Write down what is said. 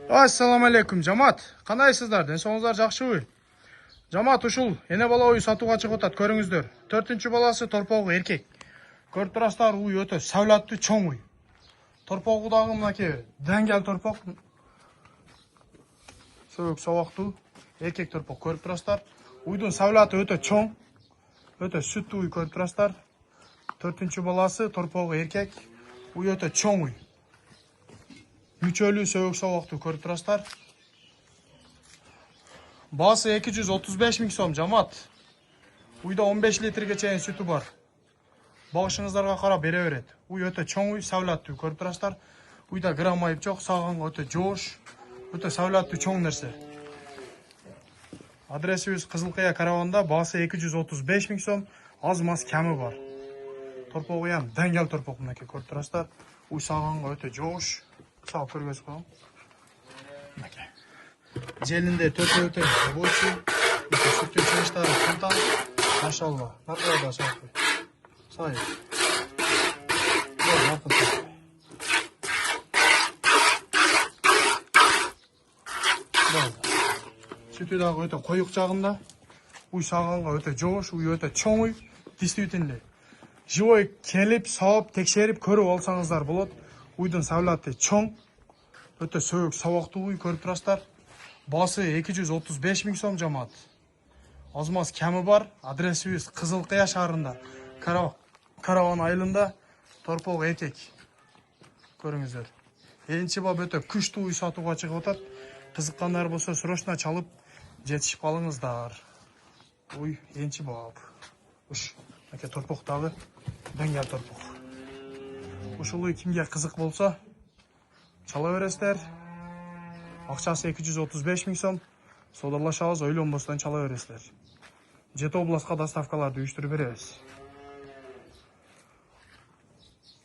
Assalamu alaikum жамаат. Кандайсыздар? Денсоңуздар жакшыбы? Жамаат ушул эне бала уй сатууга чыгып атат, көрүңүздөр. 4-чү баласы торпогу эркек. Көрүп турасыздар, уй өтө савлаттуу чоң уй. Торпогу дагы мынакей деңгел торпок. Сөөк собоктуу эркек торпок көрүп турасыздар. Уйдун савлаты өтө чоң. Өтө сүттүү уй көрүп турасыздар. 4-чү баласы торпогу эркек. Уй өтө чоң уй. Мүчөлүү сөөк собоктуу көрүп турасыздар. Басы 235 миң сом жамаат. Уйда 15 литрге чейин сүтү бар. Багышыңыздарга карап бере берет. Уй өтө чоң уй, савлаттуу көрүп турасыздар. Уйда грамм айып жок, саганга өтө жоош, өтө савлаттуу чоң нерсе. Адресибиз Кызылкыя караванда, басы 235 миң сом, аз маз кеми бар. Торпогу ям деңгел торпок мынакей көрүп турасыздар. Уй саганга өтө жоош. Сağ körgөz koyalım. Jelinde töte boşu, sütü çeşitleri kuntan, maşallah. Nerede da sağ koy. Sağ. Doğru yapın. Doğru. Sütü daha öte koyuk çağında, uy sağanğa öte joş, uy öte çoğ uy, действительно. Живой kelip, sağıp, tekşerip körüp olsanızlar bolot. Уйдун савлаты чоң, өтө сөөк собоктуу уй көрүп турасыздар. Басы 235 миң сом жамаат. Аз маз кеми бар. Адресибиз Кызылкыя шаарында, Караван айылында, торпок эркек. Көрүңүздөр. Энчи бап өтө күчтүү уй сатууга чыгып атат. Кызыккандар болсо срочно чалып жетишип калыңыздар. Уй энчи бап. Уш, мынакей торпоктагы деңгел торпок. Ушул уй кимге кызык болсо чала бересиздер. Акчасы 235 миң сом. Содарлашабыз, ойлонбостон чала бересиздер. Жети областка доставкаларды уюштуруп беребиз.